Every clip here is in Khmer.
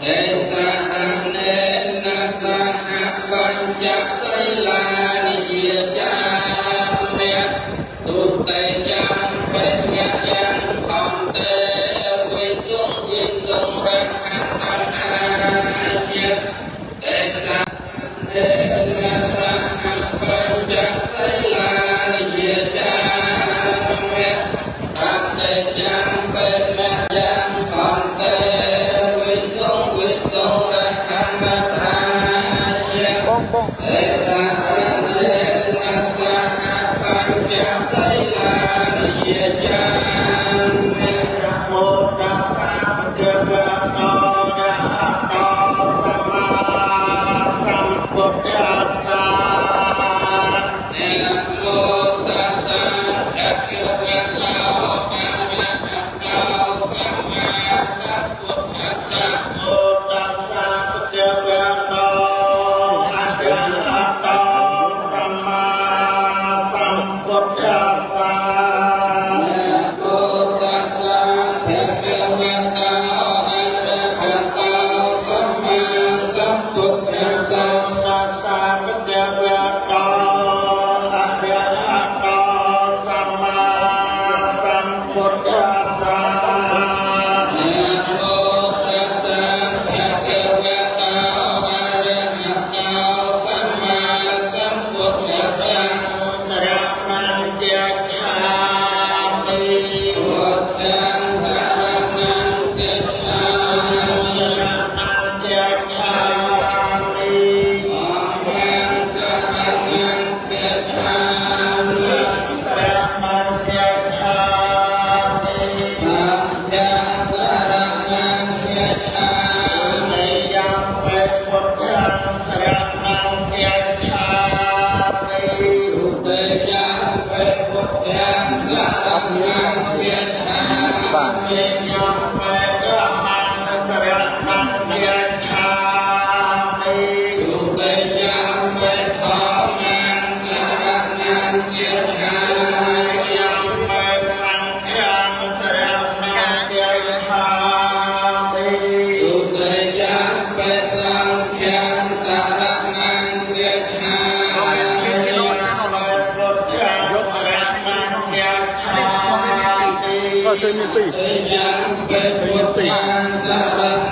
Hãy subscribe cho kênh Ghiền Mì Gõ để không bỏ lỡ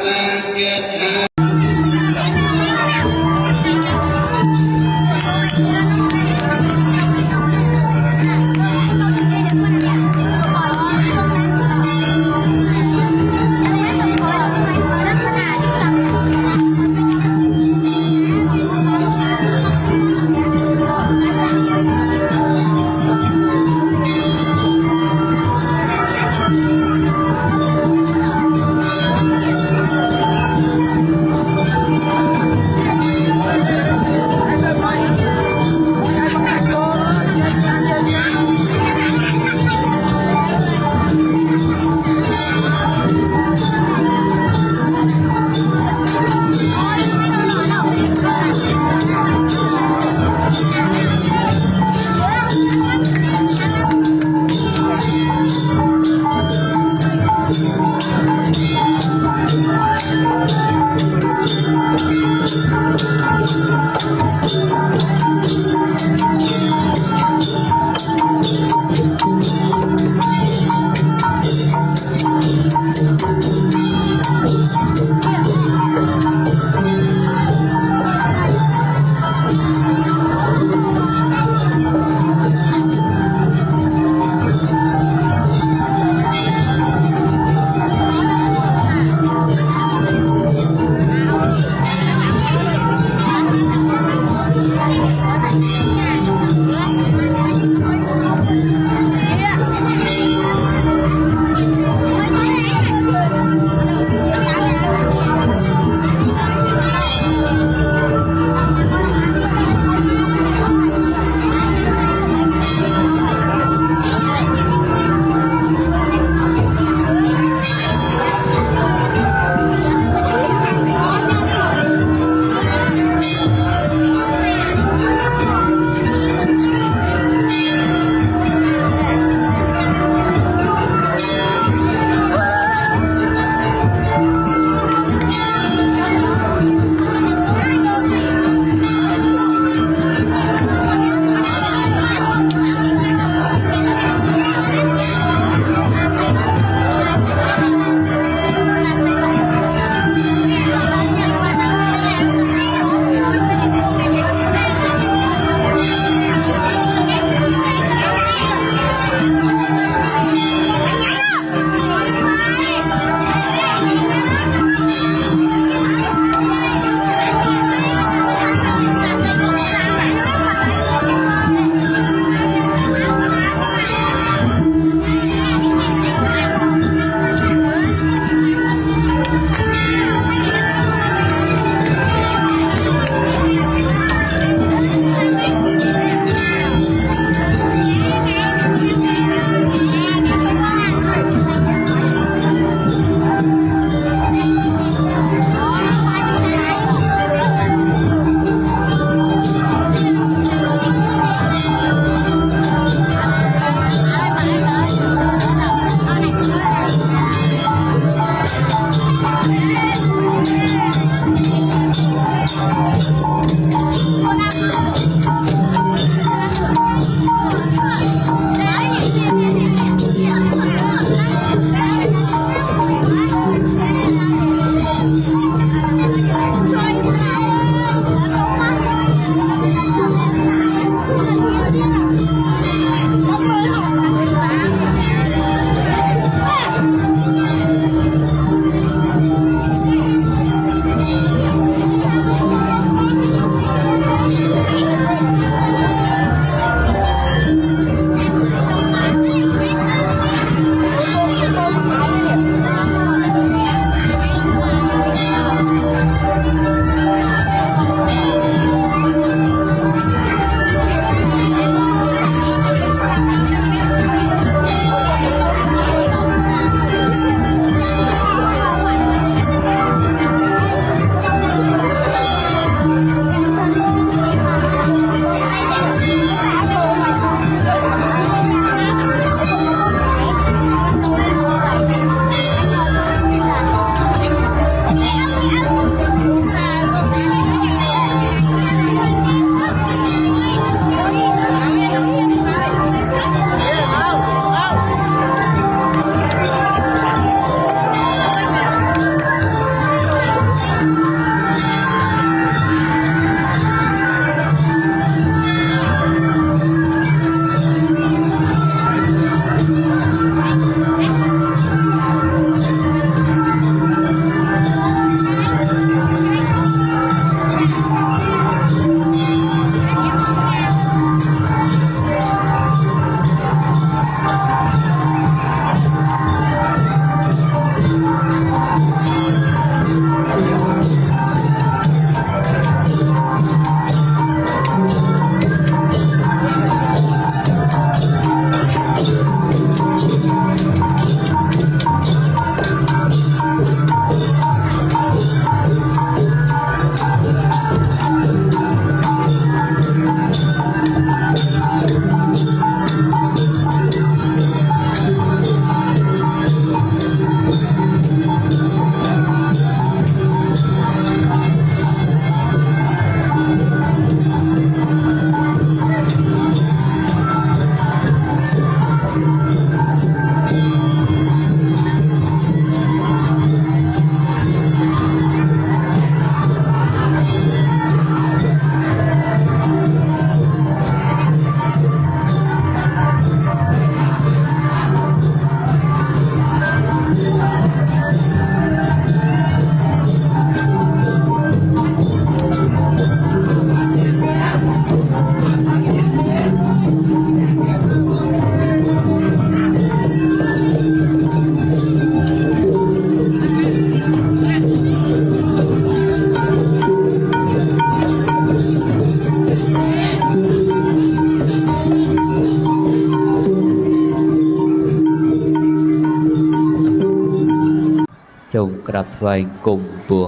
សូមក្រាបថ្វាយគុំពោះ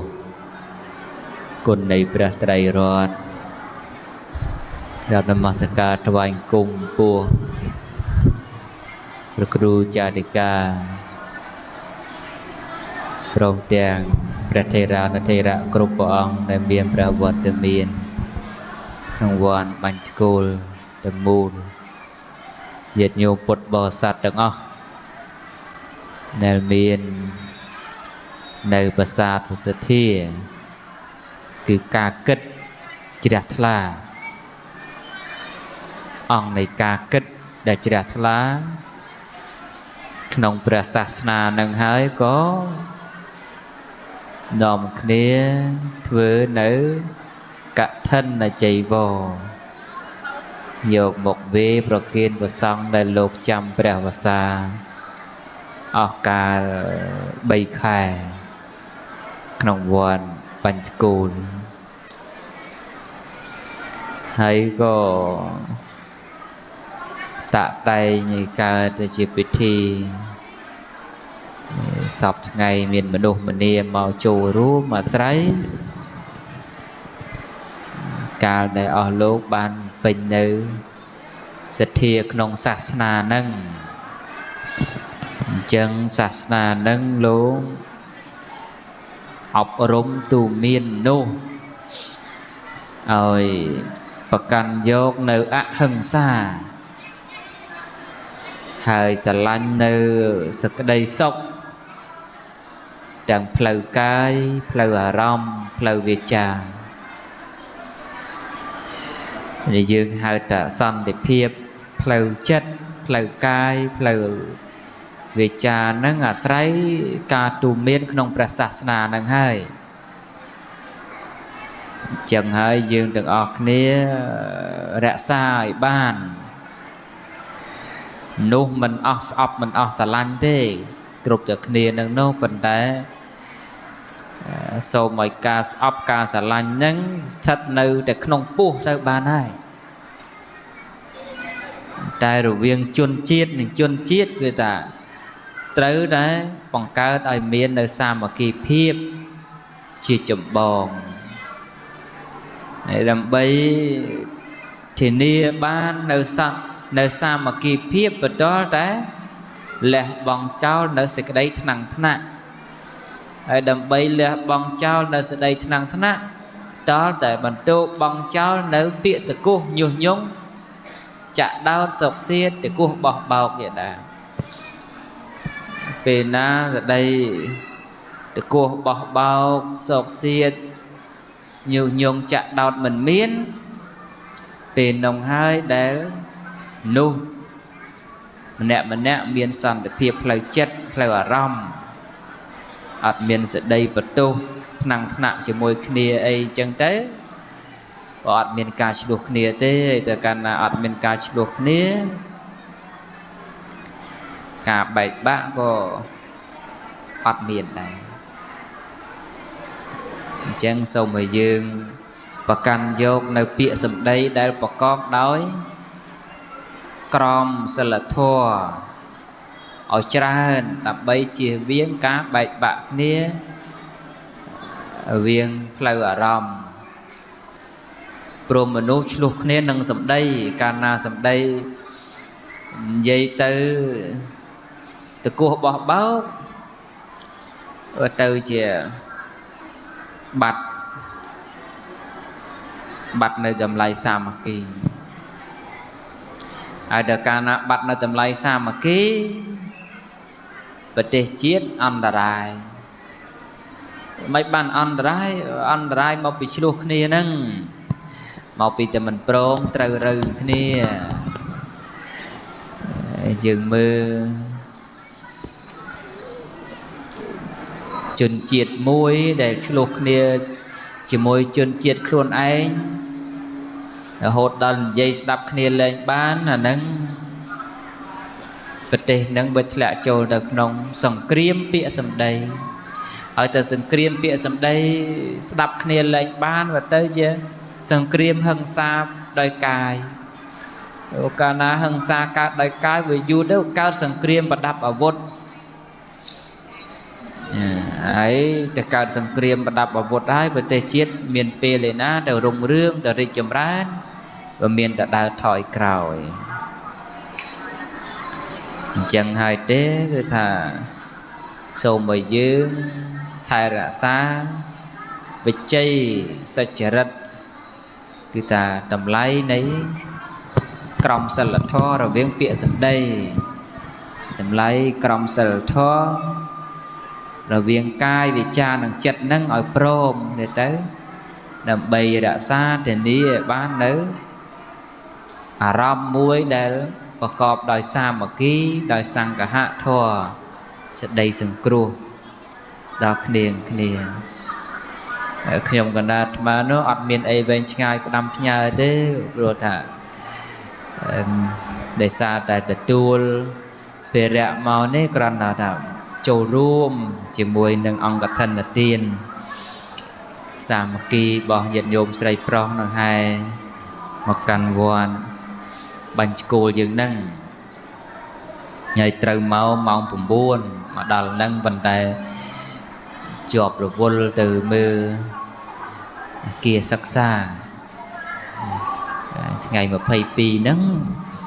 គុណនៃព្រះត្រៃរតន៍រាបនមស្ការថ្វាយគុំពោះព្រះគ្រូចាតិកាព្រមទាំងព្រះថេរានុថេរៈគ្រប់ព្រះអង្គដែលមានព្រះវត្តមានក្នុងវត្តបាញ់ស្គលទាំងមូលញាតិញោមពុទ្ធបរិស័ទទាំងអស់ដែលមាននៅប្រាសាទសទ្ធាគឺការគិតជ្រះថ្លាអង្គនៃការគិតដែលជ្រះថ្លាក្នុងព្រះសាសនានឹងហើយក៏នាំគ្នាធ្វើនៅកឋិនចីវរយកមកវេប្រគេនព្រះសង្ឃដែលលោកចាំព្រះវស្សាអស់កាល3ខែក្នុងវត្តបញ្ចគូលហើយក៏តាក់តែងកើតជាពិធីសពថ្ងៃមានមនុស្សម្នាមកចូលរួមអាស្រ័យកាលដែលអស់លោកបានពេញនៅសទ្ធាក្នុងសាសនានឹងអញ្ចឹងសាសនានឹងលោកអប់រំទូមាននោះឲ្យប្រកាន់យកនៅអហិង្សាហើយស្រឡាញ់នៅសេចក្តីសុខទាំងផ្លូវកាយផ្លូវអារម្មណ៍ផ្លូវវាចាដែលយើងហៅថាសន្តិភាពផ្លូវចិត្តផ្លូវកាយផ្លូវវាចានឹងអាស្រ័យការទូមានក្នុងព្រះសាសនានឹងហើយចឹងហើយយើងទាំងអស់គ្នារក្សាឲ្យបាននោះមិនអស់ស្អប់មិនអស់ស្រឡាញ់ទេគ្រប់តែគ្នានឹងនោះប៉ុន្តែសូមឲ្យការស្អប់ការស្រឡាញ់នឹងស្ថិតនៅតែក្នុងពោះទៅបានហើយតែរវាងជនជាតិនិងជនជាតិគឺថាត្រូវតែបង្កើតឲ្យមាននៅសាមគ្គីភាពជាចម្បងដើម្បីធានាបាននៅសាមគ្គីភាពបន្តតែលះបង់ចោលនៅសេចក្តីថ្នាំងថ្នាក់ហើយដើម្បីលះបង់ចោលនៅសេចក្តីថ្នាំងថ្នាក់តលតែបន្តបង់ចោលនៅពាក្យតកុះញុះញង់ចាក់ដោតសោកសៀតតកុះបោះបោកជាដើមពេលណាសេចក្តីតកុះបោះបោកសោកសៀតញុះញង់ចាក់ដោតមិនមានពេលនោះហើយដែលនោះម្នាក់មានសន្តិភាពផ្លូវចិត្តផ្លូវអារម្មណ៍អត់មានសេចក្តីបន្ទោសថ្នាំងថ្នាក់ជាមួយគ្នាអីចឹងទៅក៏អត់មានការឆ្លោះគ្នាទេតែកាលណាអត់មានការឆ្លោះគ្នាការបែកបាក់ក៏អត់មានដែរអញ្ចឹងសូមឲ្យយើងប្រកាន់យកនៅពាក្យសម្ដីដែលប្រកបដោយក្រមសីលធម៌ឲ្យច្រើនដើម្បីជៀសវាងការបែកបាក់គ្នារវាងផ្លូវអារម្មណ៍ព្រមមនុស្សឆ្លោះគ្នានឹងសម្ដីកាលណាសម្ដីនិយាយទៅតកុះបោះបោកទៅជាបាត់នៅតម្លៃសាមគ្គីហើយដល់កាលណាបាត់នៅតម្លៃសាមគ្គីប្រទេសជាតិអន្តរាយមិនបានអន្តរាយមកពីឆ្លោះគ្នាហ្នឹងមកពីតែមិនព្រមត្រូវរើគ្នាយើងមើលជនជាតិមួយដែលឆ្លោះគ្នាជាមួយជនជាតិខ្លួនឯងរហូតដល់និយាយស្ដាប់គ្នាលែងបានអាហ្នឹងប្រទេសហ្នឹងវាធ្លាក់ចូលទៅក្នុងសង្គ្រាមពាក្យសម្ដីហើយតែសង្គ្រាមពាក្យសម្ដីស្ដាប់គ្នាលែងបានវាទៅជាសង្គ្រាមហិង្សាដោយកាយកាលណាហិង្សាកើតដោយកាយវាយូរទៅកើតសង្គ្រាមប្រដាប់អាវុធ អ ấyแต่การសង្គ្រាមប្រដាប់អាវុធហើយប្រទេសជាតិមានពេលឯណាទៅរុងរឿងទៅរីកចម្រើនវាមានតែដើរថយក្រោយអញ្ចឹងហើយទេគឺថាសូមឲ្យយើងថែរក្សាវិជ័យសច្ចរិតគឺថាតម្លៃនៃក្រមសីលធម៌រវាងពាក្យសម្ដីតម្លៃក្រមសីលធម៌រវាងកាយវាចានិងចិត្តនឹងឲ្យព្រមទៅដើម្បីរក្សាធានាឲ្យបាននៅអារម្មណ៍មួយដែលប្រកបដោយសាមគ្គីដោយសង្ឃហធម៌សេចក្តីសង្គ្រោះដល់គ្នាខ្ញុំកណ្ដាលអាត្មានោះអត់មានអីវែងឆ្ងាយផ្ដាំផ្ញើទេព្រោះថាដោយសារតែទទួលភារៈមកនេះគ្រាន់តែថាចូលរួមជាមួយនឹងអង្គកឋិនទានសាមគ្គីរបស់ញាតិញោមស្រីប្រុសនឹងហើយមកកាន់វត្តបាញ់ស្គូលយើងហ្នឹងហើយត្រូវមកម៉ោង9មកដល់ហ្នឹងប៉ុន្តែជាប់រវល់ទៅមើលគាសិក្សាថ្ងៃ22ហ្នឹង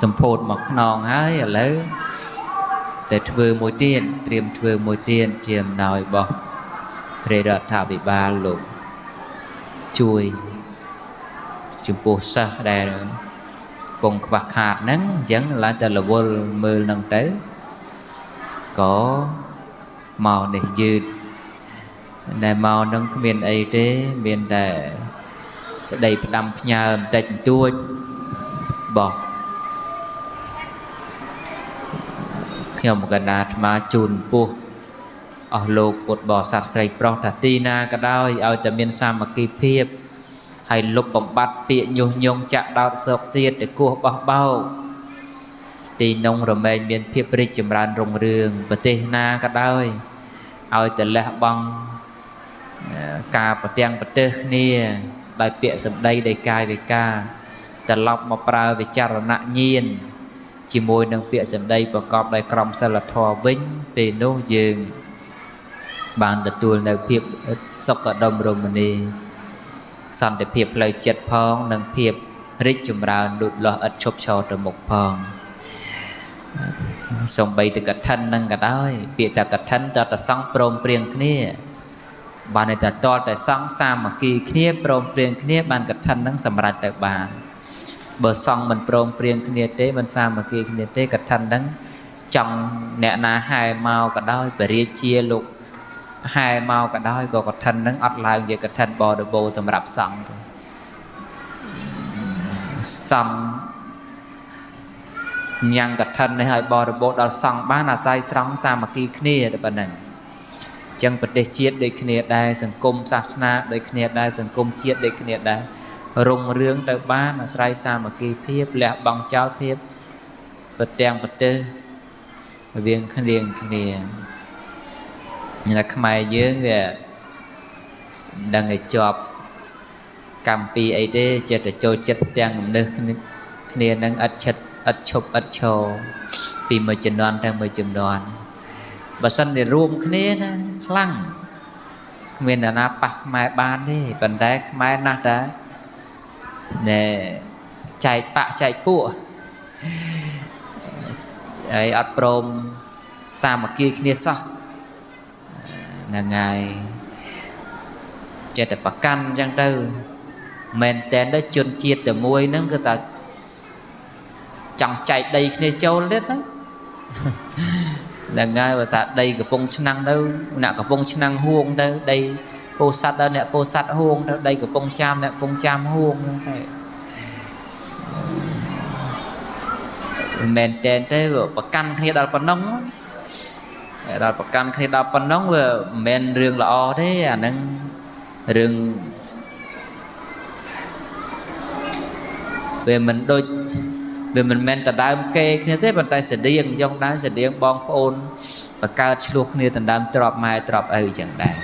សម្ពោធមកខ្នងហើយឥឡូវតែធ្វើមួយទៀតត្រៀមធ្វើមួយទៀតជាអំណោយរបស់ព្រះរដ្ឋាភិបាលលោកជួយចំពោះសិស្សដែលពងខ្វះខាតហ្នឹងអញ្ចឹងឡើងតែរវល់មើលហ្នឹងទៅក៏មកនេះយឺតតែមកហ្នឹងគ្មានអីទេមានតែស្ដីផ្ដាំផ្ញើបន្តិចបន្តួចបោះខ្ញុំកណ្ដាលអាត្មាជូនពោះអស់លោកពុទ្ធបរិស័ទស្រីប្រុសថាទីណាក៏ដោយឲ្យតែមានសាមគ្គីភាពហើយលុបបំបត្តិពាក្យញុះញង់ចាក់ដោតសោកសៀតទៅគោះបោះបោកទីនងរមែងមានភាពរីកចម្រើនរុងរឿងប្រទេសណាក៏ដោយឲ្យតែលះបង់ការប្រទាំងប្រទេសគ្នាដោយពាក្យសម្ដីដោយកាយវិការត្រឡប់មកប្រើវិចារណញ្ញាណជាមួយនឹងពាក្យសម្ដីប្រកបដោយក្រមសីលធម៌វិញពេលនោះយើងបានទទួលនៅភាពសុខដុមរមនាសន្តិភាពផ្លូវចិត្តផងនិងភាពរីកចម្រើនលូតលាស់ឥតឈប់ឈរទៅមុខផងសូម្បីតែកឋិននឹងក៏ដោយពាក្យតែកឋិនតតែសង់ព្រមព្រៀងគ្នាបានតែតតែសង់សាមគ្គីគ្នាព្រមព្រៀងគ្នាបានកឋិននឹងសម្រេចទៅបានបើសង់មិនព្រមព្រៀងគ្នាទេមិនសាមគ្គីគ្នាទេកឋិននឹងចង់អ្នកណាហែមកក៏ដោយបរិជាលោកហែមកក៏ដោយក៏កឋិននឹងអត់ឡើងជាកឋិនបរិបូរសម្រាប់សង់ទេសង់ញ៉ាំងកឋិននេះឲ្យបរិបូរដល់សង់បានអាស្រ័យស្រង់សាមគ្គីគ្នាតែប៉ុណ្ណឹងអញ្ចឹងប្រទេសជាតិដូចគ្នាដែរសង្គមសាសនាដូចគ្នាដែរសង្គមជាតិដូចគ្នាដែររុងរឿងទៅបានអាស្រ័យសាមគ្គីភាពលះបង់ចោលភាពប្រទាំងប្រទេសរវាងគ្នាតែខ្មែរយើងវាដឹងឲ្យជាប់កម្មពីអីទេចិត្តទៅចូលចិត្តទាំងគំនិតគ្នានឹងឥតឈប់ឥតឈរពីមួយជំនាន់ទៅមួយជំនាន់បើសិនជារួមគ្នាណាខ្លាំងគ្មានអ្នកណាប៉ះខ្មែរបានទេប៉ុន្តែខ្មែរណាស់តាណែចែកបាក់ចែកពួកហើយអត់ព្រមសាមគ្គីគ្នាសោះហ្នឹងហើយចេះតែប្រកាន់អញ្ចឹងទៅមែនតែនទៅជនជាតិតែមួយហ្នឹងគឺថាចង់ចែកដីគ្នាចូលទៀតហ្នឹងហ្នឹងហើយបើថាដីកំពង់ឆ្នាំងទៅអ្នកកំពង់ឆ្នាំងហួងទៅដីពោធិ៍សាត់ដល់អ្នកពោធិ៍សាត់ហួងទៅដីកំពង់ចាមអ្នកកំពង់ចាមហួងហ្នឹងតែមែនតែនទេប្រកាន់គ្នាដល់ប៉ុណ្ណឹងដល់ប្រកាន់គ្នាដល់ប៉ុណ្ណឹងវាមិនមែនរឿងល្អទេអាហ្នឹងរឿងវាមិនដូចវាមិនមែនដណ្ដើមគេគ្នាទេប៉ុន្តែស្តៀងយ៉ាងដែរស្តៀងបងប្អូនបង្កើតឆ្លោះគ្នាដណ្ដើមទ្រព្យម៉ែទ្រព្យឪចឹងដែរ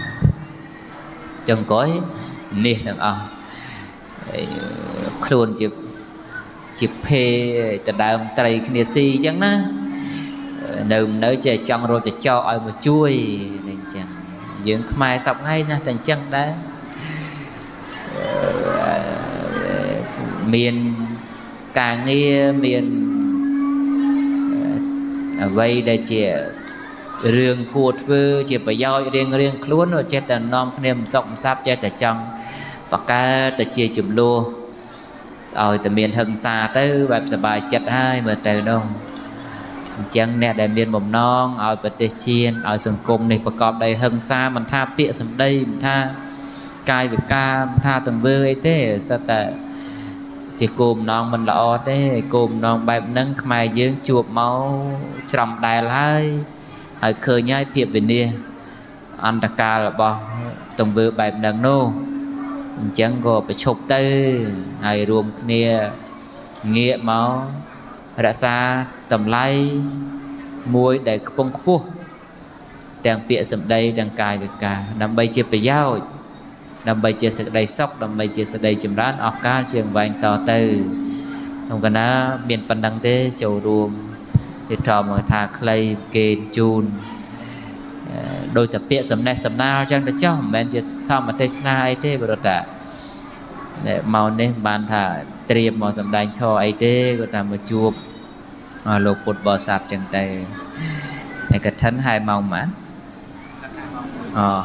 ចឹងក៏នេះទាំងអស់ខ្លួនជាភេដណ្ដើមត្រីគ្នាស៊ីចឹងណានៅចេះចង់រត់ចោឲ្យមកជួយនេះចឹង យើងខ្មែរសពថ្ងៃណាតែអញ្ចឹងដែរមានការងារមានអ្វីដែលជារឿងគួរធ្វើជាប្រយោជន៍រៀងខ្លួនចេះតែនាំគ្នាមិនសុខមិនសាប់ចេះតែចង់បកកើតទៅជាចំនួនឲ្យតែមានហិង្សាទៅបែបសบายចិត្តហើយមើលទៅនោះអញ្ចឹងអ្នកដែលមានបំណងឲ្យប្រទេសជាតិឲ្យសង្គមនេះប្រកបដោយហិង្សាមិនថាពាក្យសម្ដីមិនថាកាយវិការមិនថាទង្វើអីទេសិតតែជាគោលបំណងមិនល្អទេគោលបំណងបែបហ្នឹងខ្មែរយើងជួបមកច្រំដែលហើយឃើញហើយភាពវិនាសអន្តកាលរបស់ទង្វើបែបហ្នឹងនោះអញ្ចឹងក៏ប្រឈប់ទៅហើយរួមគ្នាងាកមករក្សាតម្លៃមួយដែលខ្ពង់ខ្ពស់ទាំងពាក្យសម្ដីទាំងកាយវិការដើម្បីជាប្រយោជន៍ដើម្បីជាសេចក្តីសុខដើម្បីជាសេចក្តីចម្រើនអស់កលជាងវែងតទៅក្នុងកណាមានប៉ុណ្ណឹងទេចូលរួមទីធម្មថាខ្លីគេជូនដោយតែពាក្យសំណេះសំណាលអញ្ចឹងទៅចុះមិនមែនជាធម្មទេសនាអីទេព្រោះតែមកនេះបានថាត្រៀមមកសម្ដែងធម៌អីទេគាត់ថាមកជួបលោកពុទ្ធបរិស័ទអញ្ចឹងទៅហើយកឋិនហែម៉ោងម៉ាន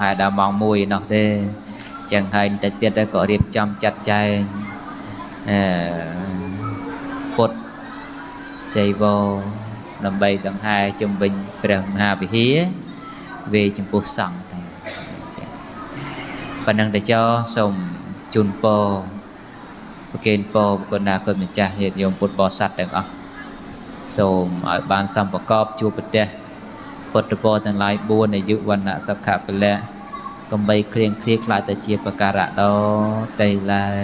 ហែដល់ម៉ោង1នោះទេចឹងហើយបន្តិចទៀតទៅក៏រៀបចំចាត់ចែងពុទ្ធចៃវរដើម្បីដង្ហែជំវិញព្រះមហាវិហារវេចំពោះសង្ឃតែប៉ុណ្ណឹងទៅចោសូមជូនពរប្រគេនពរគុណគុណម្ចាស់ញាតិញោមពុទ្ធបរិស័ទទាំងអស់សូមឲ្យបានសម្ប្រកបជួបប្រទេសពុទ្ធពរទាំងឡាយ4អាយុវណ្ណៈសុខៈពលៈកំបីគ្រៀងគ្រាខ្លាចតែជាបការៈដល់តែឡើយ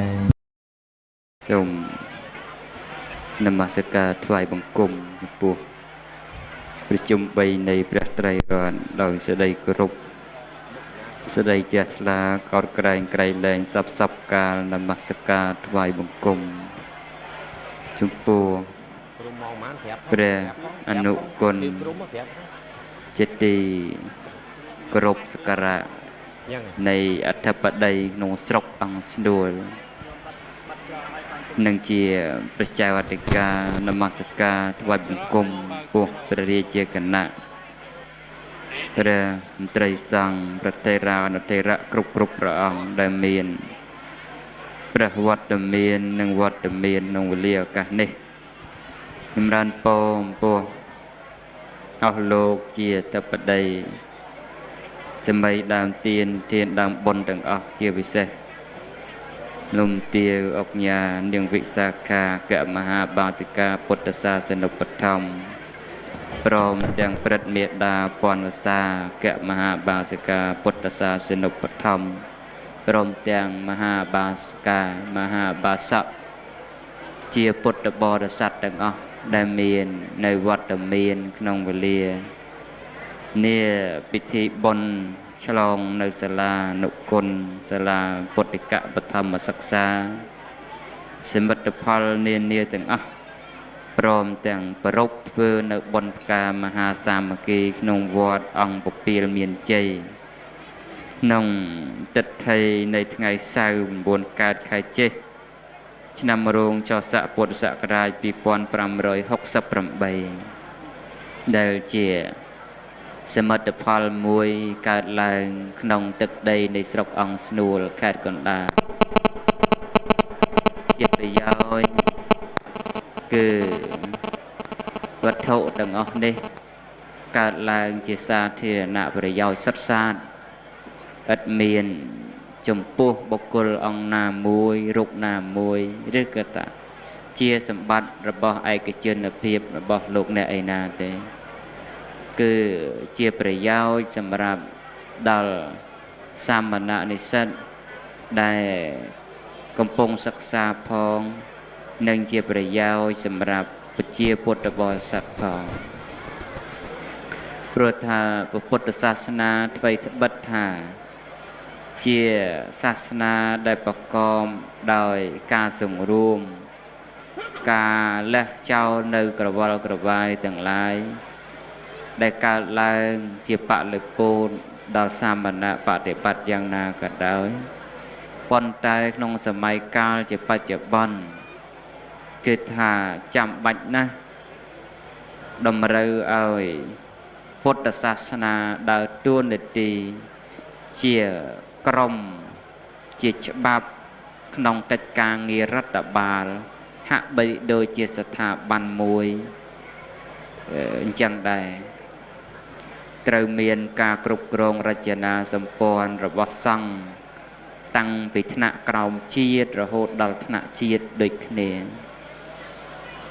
សូមនមស្ការថ្វាយបង្គំចំពោះប្រជុំ3នៃព្រះត្រៃរតន៍ដោយសេចក្តីគោរពសេចក្តីជ្រះថ្លាកោតក្រែងក្រៃលែងសពកាលនមស្ការថ្វាយបង្គំចំពោះព្រះអនុគុណចេតិគោរពសក្ការៈនៃអធិបតីក្នុងស្រុកអង្គស្នួលនឹងជាព្រះចៅអធិការនមស្ការថ្វាយបង្គំពោះព្រះរាជាគណៈព្រះមន្ត្រីសង្ឃប្រតិរាអនុតិរៈគ្រប់ព្រះអង្គដែលមានព្រះវត្តមាននិងវត្តមានក្នុងវេលាឱកាសនេះចម្រើនពរពោះអស់លោកជាអធិបតីសម័យដើមទានដើមបុណ្យទាំងអស់ជាពិសេសលំទាវអុកញ៉ានាងវិសាខាកមហាបាសិកាពុទ្ធសាសនុបឋមព្រមទាំងព្រឹទ្ធមេដាពន្ធវសាកមហាបាសិកាពុទ្ធសាសនុបឋមព្រមទាំងមហាបាសិកាមហាបាសកជាពុទ្ធបរិស័ទទាំងអស់ដែលមាននៅវត្តមានក្នុងវេលានាពិធីបុណ្យឆ្លងនៅសាលានុគុណសាលាពុទ្ធិកបឋមសិក្សាសមិទ្ធផលនានាទាំងអស់ព្រមទាំងប្រពធ្វើនៅបុណ្យផ្កាមហាសាមគ្គីក្នុងវត្តអង្គពពាលមានជ័យក្នុងទិដ្ឋិនៃថ្ងៃសៅរ៍9កើតខែចេសឆ្នាំរោងចស័កពុទ្ធសករាជ2568ដែលជាសមិទ្ធផលមួយកើតឡើងក្នុងទឹកដីនៃស្រុកអង្គស្នួលខេត្តកណ្ដាលជាប្រយោជន៍គឺវត្ថុទាំងអស់នេះកើតឡើងជាសាធារណប្រយោជន៍សុទ្ធសាធឥតមានចំពោះបុគ្គលអង្គណាមួយរូបណាមួយឬក៏តាជាសម្បត្តិរបស់ឯកជនភាពរបស់លោកអ្នកឯណាទេគឺជាប្រយោជន៍សម្រាប់ដល់សាមណនិស្សិតដែលកំពុងសិក្សាផងនិងជាប្រយោជន៍សម្រាប់ប្រជាពុទ្ធបរិស័ទផងព្រោះថាពុទ្ធសាសនាថ្មីត្បិតថាជាសាសនាដែលប្រកបដោយការសង្រួមការលះចោលនៅក្រវិលក្រវាយទាំងឡាយដែលកើតឡើងជាបលិពូន ដល់សាមណៈបដិបត្តិយ៉ាងណាក៏ដោយប៉ុន្តែក្នុងសម័យកាលជាបច្ចុប្បន្នគឺថាចាំបាច់ណាស់តម្រូវឲ្យពុទ្ធសាសនាដើរតួនាទីជាក្រុមជាច្បាប់ក្នុងកិច្ចការងាររដ្ឋបាលហាក់បីដូចជាស្ថាប័នមួយអញ្ចឹងដែរត្រូវមានការគ្រប់គ្រងរចនាសម្ព័ន្ធរបស់សង្ឃតាំងពីថ្នាក់ក្រោមជាតិរហូតដល់ថ្នាក់ជាតិដូចគ្នា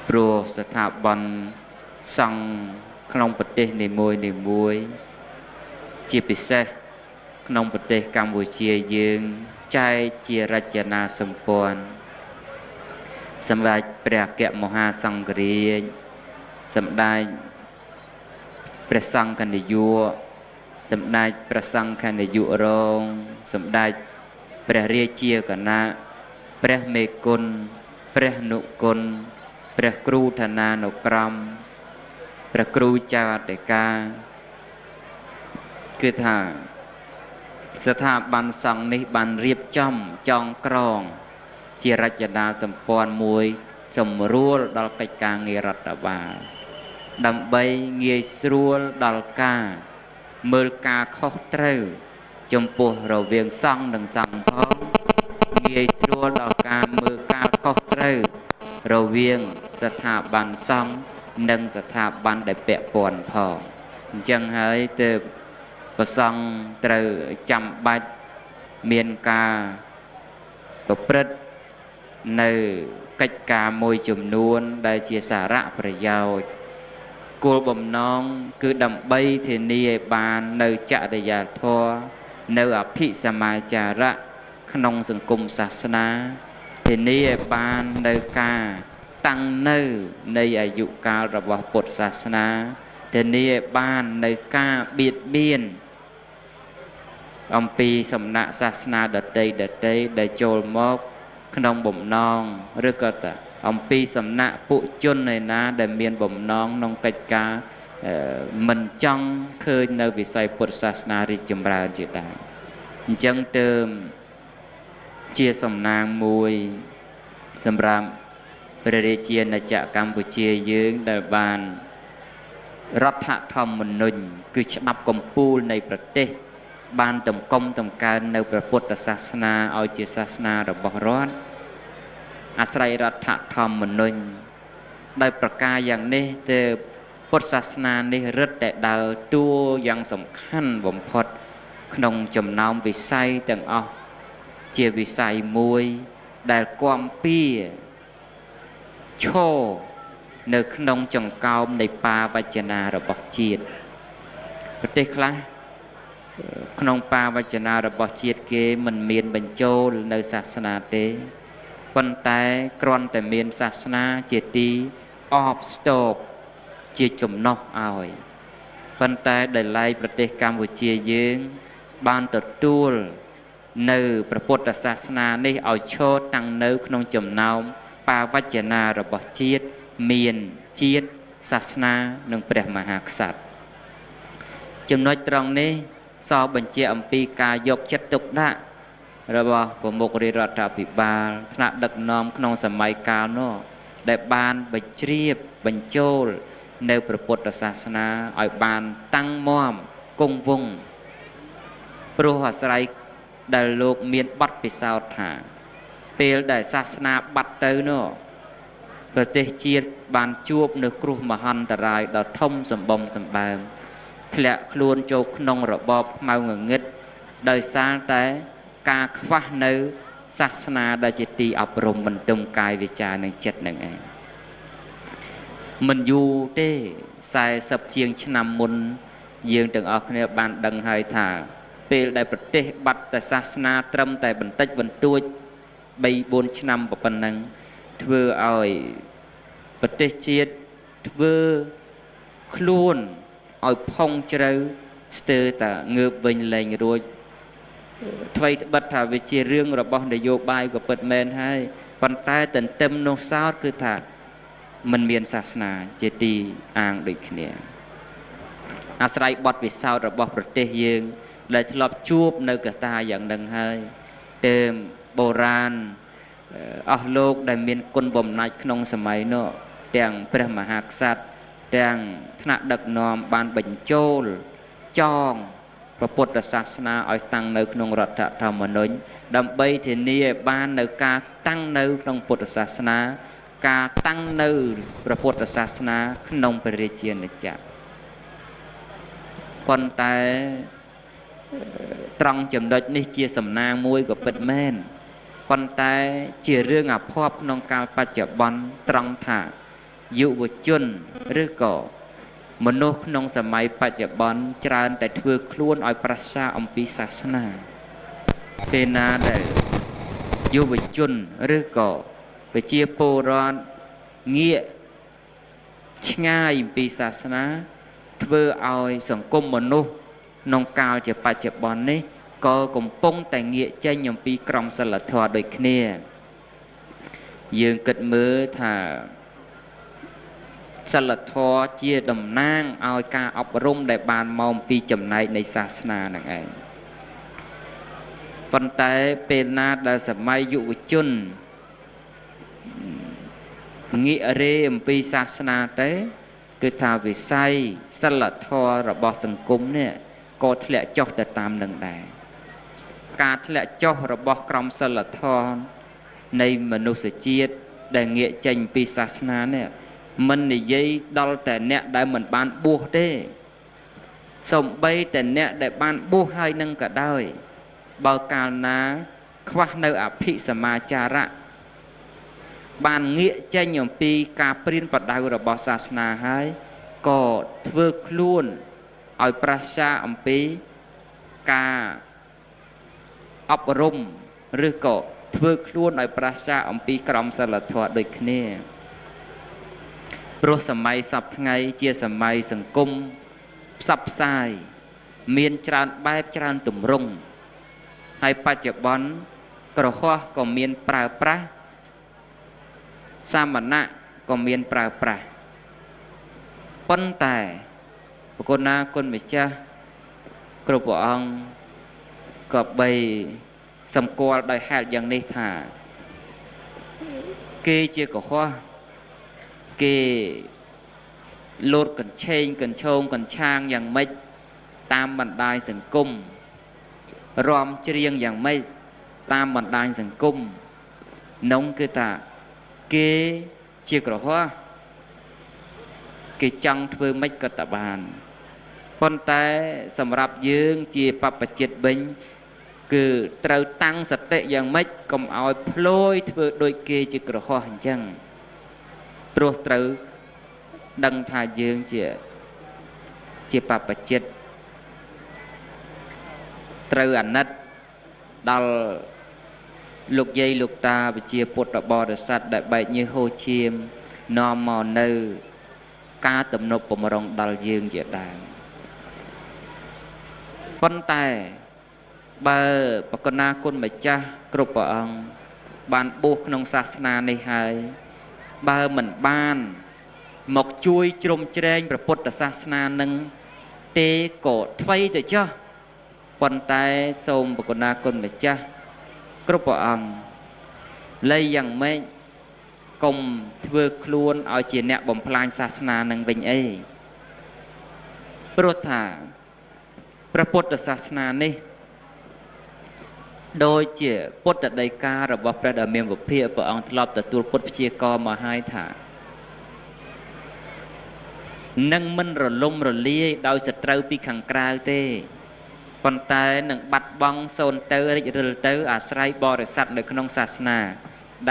ព្រោះស្ថាប័នសង្ឃក្នុងប្រទេសនីមួយជាពិសេសក្នុងប្រទេសកម្ពុជាយើងចែកជារចនាសម្ព័ន្ធសម្ដេចព្រះអគ្គមហាសង្ឃរាជសម្ដេចព្រះសង្ឃនាយកសម្ដេចព្រះសង្ឃនាយករងសម្ដេចព្រះរាជាគណៈព្រះមេគុណព្រះនុគុណព្រះគ្រូឋានានុក្រមព្រះគ្រូចៅអធិការគឺថាស្ថាប័នសង្ឃនេះបានរៀបចំចងក្រងជារចនាសម្ព័ន្ធមួយសម្រួលដល់កិច្ចការងាររដ្ឋបាលដើម្បីងាយស្រួលដល់ការមើលការខុសត្រូវចំពោះរវាងសង្ឃនិងសង្ឃផងងាយស្រួលដល់ការមើលការខុសត្រូវរវាងស្ថាប័នសង្ឃនិងស្ថាប័នដែលពាក់ព័ន្ធផងអញ្ចឹងហើយទើបព្រះសង្ឃត្រូវចាំបាច់មានការប្រព្រឹត្តនៅកិច្ចការមួយចំនួនដែលជាសារៈប្រយោជន៍គោលបំណងគឺដើម្បីធានាឲ្យបាននៅចរិយាធម៌នៅអភិសមាចារៈក្នុងសង្គមសាសនាធានាឲ្យបាននៅការតាំងនៅនៃអាយុកាលរបស់ពុទ្ធសាសនាធានាឲ្យបាននៅការបៀតបៀនអំពីសំណាក់សាសនាដតីដែលចូលមកក្នុងបំណងឬក៏អំពីសំណាក់ពួកជនឯណាដែលមានបំណងក្នុងកិច្ចការមិនចង់ឃើញនៅវិស័យពុទ្ធសាសនារីកចម្រើនជាដើមអញ្ចឹងទើបជាសំណាងមួយសម្រាប់ព្រះរាជាណាចក្រកម្ពុជាយើងដែលបានរដ្ឋធម្មនុញ្ញគឺច្បាប់កំពូលនៃប្រទេសបានតម្កុំតម្កើងនៅព្រះពុទ្ធសាសនាឲ្យជាសាសនារបស់រដ្ឋអាស្រ័យរដ្ឋធម្មនុញ្ញដោយប្រការយ៉ាងនេះទើបពុទ្ធសាសនានេះរឹតតែដើរតួយ៉ាងសំខាន់បំផុតក្នុងចំណោមវិស័យទាំងអស់ជាវិស័យមួយដែលគាំពៀឈរនៅក្នុងចង្កោមនៃបាវចនារបស់ជាតិប្រទេសខ្លះក្នុងបាវចនារបស់ជាតិគេមិនមានបញ្ចូលនៅសាសនាទេប៉ុន្តែគ្រាន់តែមានសាសនាជាទីអបស្ទប់ជាចំណុះឲ្យប៉ុន្តែដោយឡែកប្រទេសកម្ពុជាយើងបានទទួលនៅព្រះពុទ្ធសាសនានេះឲ្យឈរតាំងនៅក្នុងចំណោមបាវចនារបស់ជាតិមានជាតិសាសនានិងព្រះមហាក្សត្រចំណុចត្រង់នេះសរបញ្ជាក់អំពីការយកចិត្តទុកដាក់របស់ប្រមុខរាជរដ្ឋាភិបាលថ្នាក់ដឹកនាំក្នុងសម័យកាលនោះដែលបានបញ្ជ្រាបបញ្ចូលនៅព្រះពុទ្ធសាសនាឲ្យបានតាំងមាំគង់វង្សព្រោះអាស្រ័យដែលលោកមានបទពិសោធន៍ថាពេលដែលសាសនាបាត់ទៅនោះប្រទេសជាតិបានជួបនៅគ្រោះមហន្តរាយដ៏ធំសម្បំសម្បើមធ្លាក់ខ្លួនចូលក្នុងរបបខ្មៅងងឹតដោយសារតែការខ្វះនៅសាសនាដែលជាទីអប់រំបន្ទំកាយវាចានិងចិត្តនឹងឯងមិនយូរទេ40ជាងឆ្នាំមុនយើងទាំងអស់គ្នាបានដឹងហើយថាពេលដែលប្រទេសបាត់តែសាសនាត្រឹមតែបន្តិចបន្តួច 3-4 ឆ្នាំប៉ុណ្ណឹងធ្វើឲ្យប្រទេសជាតិធ្វើខ្លួនឲ្យផុងជ្រៅស្ទើរតែងើបវិញលែងរួចថ្មីត្បិតថាវាជារឿងរបស់នយោបាយក៏ពិតមែនហើយប៉ុន្តែទន្ទឹមនោះសោតគឺថាមិនមានសាសនាជាទីអាងដូចគ្នាអាស្រ័យបទពិសោធន៍របស់ប្រទេសយើង ដែលធ្លាប់ជួបនៅកតាយ៉ាងនឹងហើយតែបុរាណអស់លោកដែលមានគុណបំណាច់ក្នុងសម័យនោះទាំងព្រះមហាក្សត្រទាំងថ្នាក់ដឹកនាំបានបញ្ចូលចងព្រះពុទ្ធសាសនាឲ្យតាំងនៅក្នុងរដ្ឋធម្មនុញ្ញដើម្បីធានាឲ្យបាននៅការតាំងនៅក្នុងពុទ្ធសាសនាការតាំងនៅព្រះពុទ្ធសាសនាក្នុងព្រះរាជាណាចក្រប៉ុន្តែត្រង់ចំណុចនេះជាសំណាងមួយក៏ពិតមែនប៉ុន្តែជារឿងអភ័ព្វក្នុងកាលបច្ចុប្បន្នត្រង់ថាយុវជនឬក៏មនុស្សក្នុងសម័យបច្ចុប្បន្នច្រើនតែធ្វើខ្លួនឲ្យប្រឆាំងអំពីសាសនាពេលណាដែលយុវជនឬក៏ប្រជាពលរដ្ឋងាកឆ្ងាយអំពីសាសនាធ្វើឲ្យសង្គមមនុស្សក្នុងកាលជាបច្ចុប្បន្ននេះក៏កំពុងតែងាកចេញអំពីក្រមសីលធម៌ដូចគ្នាយើងគិតមើលថាសីលធម៌ជាតំណាងឲ្យការអប់រំដែលបានមកអំពីចំណែកនៃសាសនានឹងឯងប៉ុន្តែពេលណាដែលសម័យយុវជនងាករេអំពីសាសនាទៅគឺថាវិស័យសីលធម៌របស់សង្គមនេះក៏ធ្លាក់ចុះទៅតាមនឹងដែរការធ្លាក់ចុះរបស់ក្រមសីលធម៌នៃមនុស្សជាតិដែលងាកចេញពីសាសនានេះមិននិយាយដល់តែអ្នកដែលមិនបានបួសទេសូម្បីតែអ្នកដែលបានបួសហើយនឹងក៏ដោយបើកាលណាខ្វះនៅអភិសមាចារៈបានងាកចេញអំពីការព្រានប្រដៅរបស់សាសនាហើយក៏ធ្វើខ្លួនឲ្យប្រឆាំងអំពីការអប់រំឬក៏ធ្វើខ្លួនឲ្យប្រឆាំងអំពីក្រមសីលធម៌ដូចគ្នាព្រោះសម័យសពថ្ងៃជាសម័យសង្គមផ្សព្វផ្សាយមានច្រើនបែបច្រើនទម្រង់ហើយបច្ចុប្បន្នក្រហមក៏មានប្រើប្រាស់សាមណៈក៏មានប្រើប្រាស់ប៉ុន្តែបកុណាគុណម្ចាស់គ្រប់ព្រះអង្គក៏បីសម្គាល់ដោយហេតុយ៉ាងនេះថាគេជាកុហកគេលោតកញ្ឆេងកញ្ឆោងកញ្ឆាងយ៉ាងម៉េចតាមបណ្ដាញសង្គមរំច្រៀងយ៉ាងម៉េចតាមបណ្ដាញសង្គមនោះគឺថាគេជាក្រហមគេចង់ធ្វើម៉េចក៏តបានប៉ុន្តែសម្រាប់យើងជាបព្វជិតវិញគឺត្រូវតាំងសតិយ៉ាងម៉េចកុំឲ្យភ្លោយធ្វើដូចគេជាក្រហមអញ្ចឹងព្រោះត្រូវដឹងថាយើងជាបព្វជិតត្រូវអាណិតដល់លោកយាយលោកតាវិជាពុទ្ធបរិស័ទដែលបែកញើសហូរឈាមនាំមកនៅការទំនប់បំរុងដល់យើងជាដើមប៉ុន្តែបើបកណាគុណម្ចាស់គ្រប់ព្រះអង្គបានបួសក្នុងសាសនានេះហើយបើមិនបានមកជួយជ្រោមជ្រែងព្រះពុទ្ធសាសនានឹងទេក៏ថ្មីទៅចុះប៉ុន្តែសូមបកណាគុណម្ចាស់គ្រប់ព្រះអង្គលែយ៉ាងម៉េចកុំធ្វើខ្លួនឲ្យជាអ្នកបំផ្លាញសាសនានឹងវិញអីព្រោះថាព្រះពុទ្ធសាសនានេះដោយជាពុទ្ធដីការបស់ព្រះដ៏មានវិភាកព្រះអង្គធ្លាប់ទទួលពុទ្ធព្យាករមកហើយថានឹងមិនរលំរលាយដោយសត្រូវពីខាងក្រៅទេប៉ុន្តែនឹងបាត់បង់សូន្យទៅរិចរិលទៅអាស្រ័យបរិស័ទនៅក្នុងសាសនា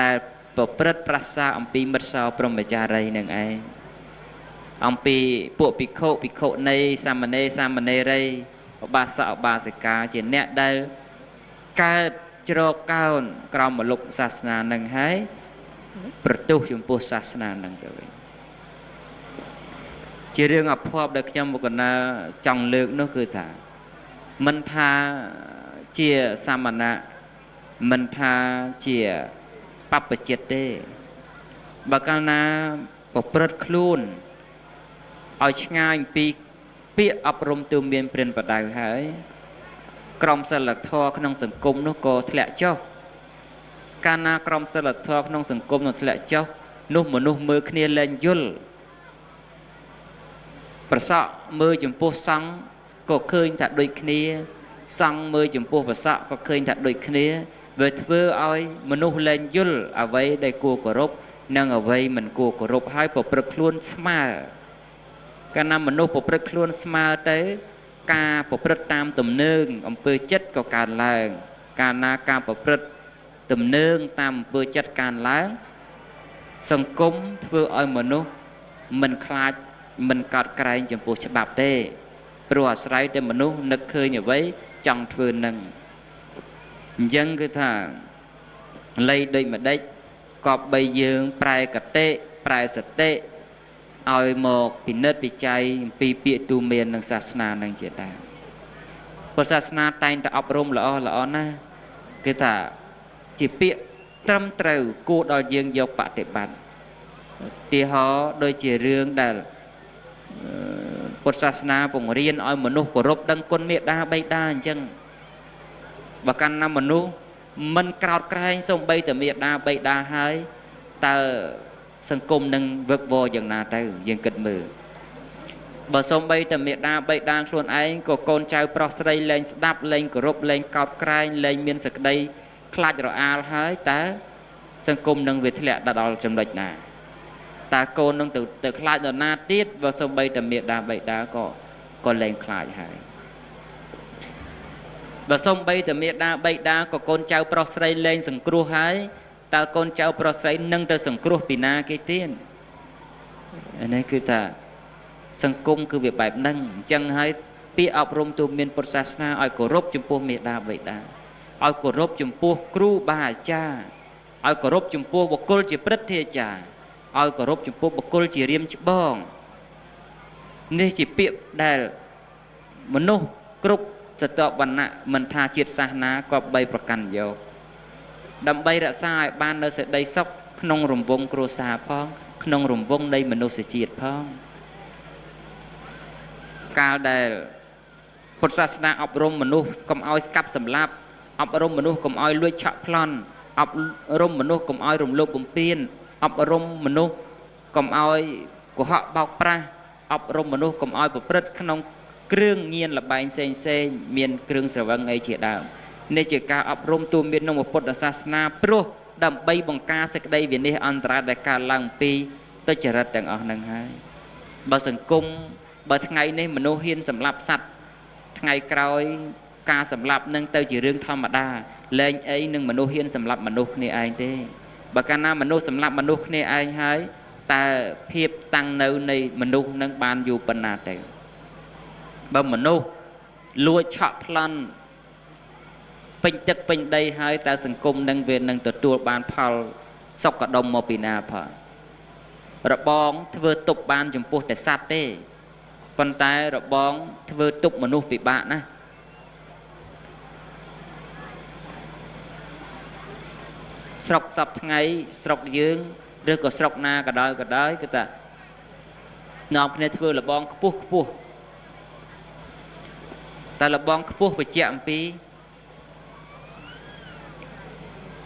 ដែលប្រព្រឹត្តប្រសាអំពីមិត្តសោព្រហ្មចារីនឹងឯងអំពីពួកភិក្ខុភិក្ខុនីសាមណេរសាមណេរីឧបាសកឧបាសិកាជាអ្នកដែលកើតជ្រកកោនក្រមមលុបសាសនានឹងហើយប្រទុះចំពោះសាសនានឹងទៅវិញជារឿងអភ័ព្វដែលខ្ញុំមកកណាចង់លើកនោះគឺថាមិនថាជាសាមណៈមិនថាជាបព្វជិតទេបើកាលណាប្រព្រឹត្តខ្លួនឲ្យឆ្ងាយពីពាក្យអប់រំទូមានព្រានប្រដៅហើយ ក្រុមសិលធម៌ក្នុងសង្គមនោះក៏ធ្លាក់ចុះកាលណាក្រុមសិលធម៌ក្នុងសង្គមនោះធ្លាក់ចុះនោះមនុស្សមើលគ្នាលែងយល់ប្រសក់មើលចំពោះសង្ឃក៏ឃើញថាដូចគ្នាសង្ឃមើលចំពោះប្រសក់ក៏ឃើញថាដូចគ្នាវាធ្វើឲ្យមនុស្សលែងយល់អ្វីដែលគួរគោរពនិងអ្វីមិនគួរគោរពហើយប្រព្រឹត្តខ្លួនស្មើកាលណាមនុស្សប្រព្រឹត្តខ្លួនស្មើទៅការប្រព្រឹត្តតាមទំនើងអំពើចិត្តក៏កើនឡើងកាលណាការប្រព្រឹត្តទំនើងតាមអំពើចិត្តកើនឡើងសង្គមធ្វើឲ្យមនុស្សមិនខ្លាចមិនកោតក្រែងចំពោះច្បាប់ទេព្រោះអាស្រ័យតែមនុស្សនឹកឃើញអ្វីចង់ធ្វើនឹងអញ្ចឹងគឺថាលៃដូចម្ដេចក៏បីយើងប្រែកតិប្រែសតិឲ្យមកពិនិត្យវិច័យអំពីពាក្យទូមាននិងសាសនានឹងជាដើមពុទ្ធសាសនាតែងតែអប់រំល្អល្អណាស់គឺថាជាពាក្យត្រឹមត្រូវគួរដល់យើងយកបប្រតិបត្តិទីហោដូចជារឿងដែលពុទ្ធសាសនាពង្រៀនឲ្យមនុស្សគោរពដឹងគុណមេត្តាបិតាអញ្ចឹងបើកាន់ណាមនុស្សមិនក្រោតក្រែងសូម្បីតែមេត្តាបិតាហើយតើសង្គមនឹងវឹកវរយ៉ាងណាទៅយើងគិតមើលបើសូម្បីតែមេត្តាបិតាខ្លួនឯងក៏កូនចៅប្រុសស្រីលែងស្ដាប់លែងគោរពលែងកោតក្រែងលែងមានសេចក្តីខ្លាចរអាលហើយតើសង្គមនឹងវាធ្លាក់ដល់ចំណុចណាតើកូននឹងទៅខ្លាចដល់ណាទៀតបើសូម្បីតែមេត្តាបិតាក៏លែងខ្លាចហើយបើសូម្បីតែមេត្តាបិតាក៏កូនចៅប្រុសស្រីលែងសង្គ្រោះហើយតើកូនចៅប្រុសស្រីនឹងទៅសង្គ្រោះពីណាគេទៀតនេះគឺថាសង្គមគឺវាបែបហ្នឹងអញ្ចឹងហើយពាក្យអប់រំទូមានពុទ្ធសាសនាឲ្យគោរពចំពោះមេត្តាបិតាឲ្យគោរពចំពោះគ្រូបាអាចារ្យឲ្យគោរពចំពោះបុគ្គលជាព្រឹទ្ធាចារ្យឲ្យគោរពចំពោះបុគ្គលជារៀមច្បងនេះជាពាក្យដែលមនុស្សគ្រប់ស្រទាប់វណ្ណៈមិនថាជាតិសាសនាក៏បីប្រកាន់យកដើម្បីរក្សាឲ្យបាននៅសេចក្តីសុខក្នុងរង្វង់គ្រួសារផងក្នុងរង្វង់នៃមនុស្សជាតិផងកាលដែលពុទ្ធសាសនាអប់រំមនុស្សកុំឲ្យស្កាប់សម្លាប់អប់រំមនុស្សកុំឲ្យលួចឆក់ប្លន់អប់រំមនុស្សកុំឲ្យរំលោភបំពានអប់រំមនុស្សកុំឲ្យកុហកបោកប្រាស់អប់រំមនុស្សកុំឲ្យប្រព្រឹត្តក្នុងគ្រឿងញៀនលបែងផ្សេងមានគ្រឿងស្រវឹងអីជាដើមនេះជាការអប់រំទូមានក្នុងពុទ្ធសាសនាព្រោះដើម្បីបង្ការសេចក្តីវិនិច្ឆ័យអន្តរាយដែលកើតឡើងពីទុច្ចរិតទាំងអស់ហ្នឹងហើយបើសង្គមបើថ្ងៃនេះមនុស្សហ៊ានសម្លាប់សត្វថ្ងៃក្រោយការសម្លាប់នឹងទៅជារឿងធម្មតាលែងអីនឹងមនុស្សហ៊ានសម្លាប់មនុស្សគ្នាឯងទេបើកាលណាមនុស្សសម្លាប់មនុស្សគ្នាឯងហើយតើភាពតាំងនៅនៃមនុស្សនឹងបានយូរប៉ុណ្ណាទៅបើមនុស្សលួចឆក់ប្លន់ពេញទឹកពេញដីហើយតើសង្គមនឹងវានឹងទទួលបានផលសុខដុមមកពីណាផងរបងធ្វើទុកបានចំពោះតែសត្វទេប៉ុន្តែរបងធ្វើទុកមនុស្សពិបាកណាស់ស្រុកសពថ្ងៃស្រុកយើងឬក៏ស្រុកណាក៏ដោយគឺថានាំគ្នាធ្វើរបងខ្ពស់តែរបងខ្ពស់បញ្ជាក់អំពី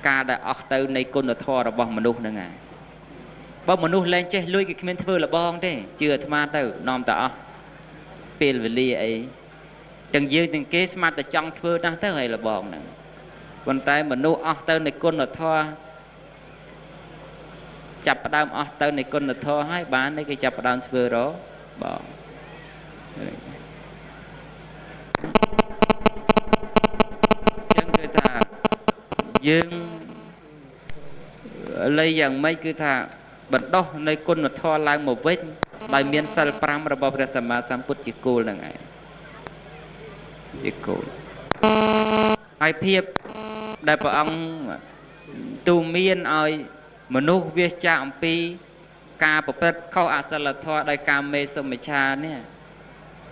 ការដែលអស់ទៅនៃគុណធម៌របស់មនុស្សហ្នឹងហើយបើមនុស្សលែងចេះលួចគេគ្មានធ្វើរបងទេជឿអាត្មាទៅនាំតែអស់ពេលវេលាអីទាំងយើងទាំងគេស្មាត់តែចង់ធ្វើណាស់ទៅហើយរបងហ្នឹងប៉ុន្តែមនុស្សអស់ទៅនៃគុណធម៌ចាប់ផ្ដើមអស់ទៅនៃគុណធម៌ហើយបានគេចាប់ផ្ដើមធ្វើរបងចឹងគឺថាយើងលៃយ៉ាងម៉េចគឺថាបណ្ដោះនៃគុណធម៌ឡើងមកវិញដោយមានសិល5របស់ព្រះសម្មាសម្ពុទ្ធជាគោលហ្នឹងឯងជាគោលហើយភាពដែលព្រះអង្គទូមានឲ្យមនុស្សវាចាកអំពីការប្រព្រឹត្តខុសអសិលធម៌ដោយកាមេសុមិច្ឆានេះ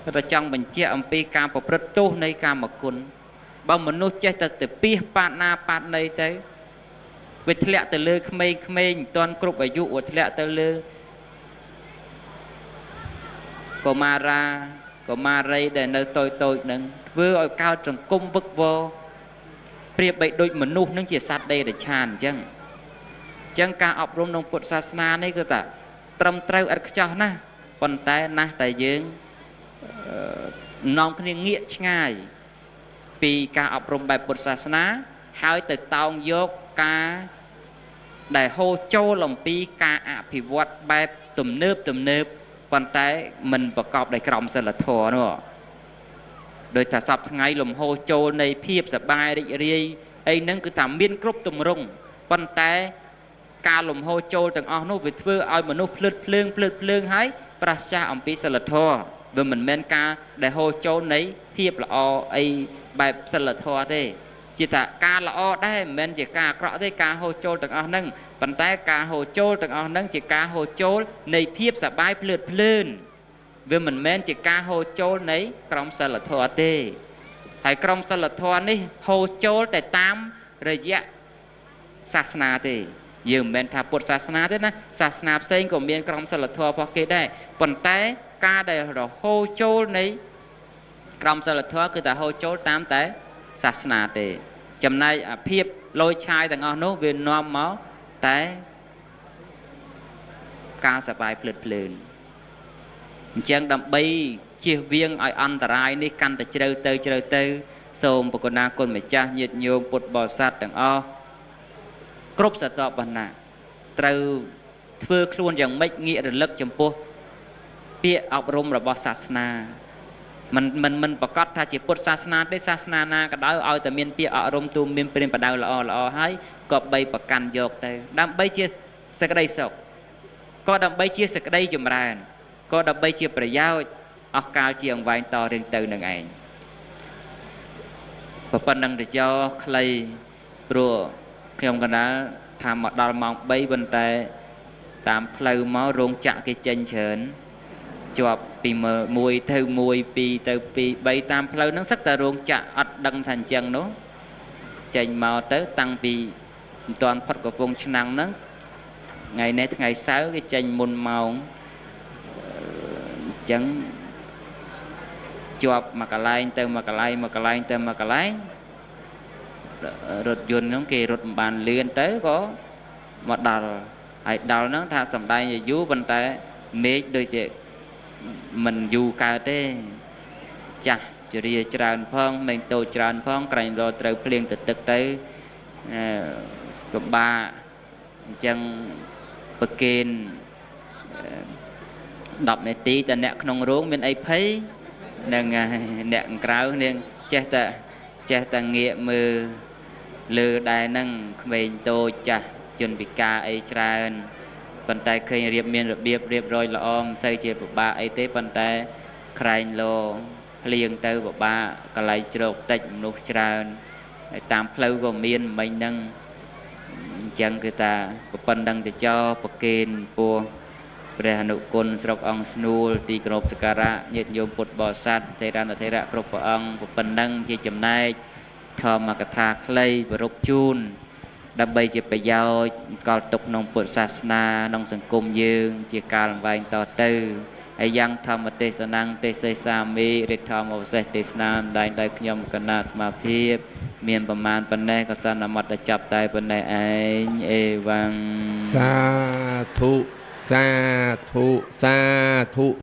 គាត់ចង់បញ្ជាក់អំពីការប្រព្រឹត្តទោសនៃកាមគុណបើមនុស្សចេះតែទៅពីបាតណាបាតណីទៅវាធ្លាក់ទៅលើក្មេងៗមិនទាន់គ្រប់អាយុវាធ្លាក់ទៅលើកុមារា có ma rây để nơi tôi nâng vừa ở cao trong cung vức vô priệp bậy đôi mà nụ nâng chỉ sát đây để tràn chẳng cả ọc rung nông Phật sát na này cứ ta trầm trâu ở cho na còn tay na tại dương nông cái nghĩa ngay vì cả ọc rung bài Phật sát na hai từ tao dốc cả đại hô châu lòng pi cả ạ thì vọt bài tùm nớp còn tay mình và cọp đại còng sẽ là thua nữa đôi thả sập ngay lùm hô châu này phiếp sẽ bài đi đi ấy nâng cứ thả miên cướp tùm rung còn tay ca lùm hô châu từng ở nó việc thưa ai mà nó phơi phơn hái prasha ông pi sẽ là thua vì mình men ca đại hô châu này phiếp là ấy bài sẽ là thua thế chỉ ta ca là o đấy men chỉ ca cọ thế ca hô châu từng ở nâng bàn tay ca hô châu từng ở nâng chỉ ca hô châu này phiếp sẽ bài phơn vì mình men chỉ ca hô châu này trong sẽ là thua thế hay trong sẽ là thua này hô châu để tam rồi dạ sát na thế dương men thà Phật sát na thế na sát na xây của miền trong sẽ là thua bao kia đây bàn tay ca đây rồi hô châu này trong sẽ là thua cứ ta hô châu tam té sát na thế chấm này phiếp lôi chai từng ở nốt về nom máu té ca sẽ bài phơn chẳng đầm bay chia viên ai ăn trai ní căn để chơi tư xôm một con na con mẹ cha nhiệt nhôm bột bò sát từng o cướp sát tọp bàn nà từ thưa luôn chẳng mấy nghĩa được lực chấm po bịa học rôm là bò sát na mình bọc cắt thay chỉ bột sát na để sát na na cái đó ao từ miền bịa ở rôm tu miền bên bắt đầu là o hay có bay bọc căn dọc từ đâm bay chia sẽ cái đây sọc có đâm bay chia sẽ cái đây chùm ràn có đâm bay chia bể giao ốc cao chiang vài to riêng từ nâng ảnh và phần năng để cho clay pro khi ông đã tham một đòn mong bay bên tay tam pleu máu rung chạ cái chân chớn chọp pi mùi theo mùi pi từ pi bay tam pleu nó sắc ta rung chạ ắt đăng thành chân nó chân màu tới tăng pi toàn phật của vùng năng nó ngày nay ngày sáu cái chân môn màu chẳng chọp mà cả lai tới mà cả lai rụt dồn nó kì rụt bàn liên tới có một đào nó tha sầm đai như vú bên tay mấy đôi chị mình du cao thế chả chỉ đi tràn phong mình tôi tràn phong cành rồi từ liền từ tới của ba chân bậc kiên đọc mấy tí ta nẹt nông ruộng bên ấy thấy nè nẹt cáo nên chết ta nghĩa mơ lừa đài năng mình tôi chả chuẩn bị ca ấy tràn bàn tay khơi riệp rồi là om xây chế của ba ấy tế bàn tay khai lô liền tới của ba cả lại trộn tách nút tràn tam phơi của miền mình năng chẳng người ta của phần đăng để cho bậc kiên củaព្រះអនុគុណស្រុកអង្គស្នួលទីគោរពសក្ការៈញាតិញោមពុទ្ធបរិស័ទថេរណថេរៈគ្រប់ព្រះអង្គប៉ុណ្ណឹងជាចំណែកធម្មកថាខ្លីប្រពជូនដើម្បីជាប្រយោជន៍កលទុកក្នុងពុទ្ធសាសនាក្នុងសង្គមយើងជាការលំវែងតទៅហើយយ៉ាងធម្មទេសនាងទេសេសាមីរិទ្ធធម្មវិសេសទេសនាដែងដោយខ្ញុំគណៈអាត្មាភាពមានប្រមាណប៉ុណ្ណេះក៏សន្មតចាប់តែប៉ុណ្ណេះឯងអេវ៉ាំងសាធុ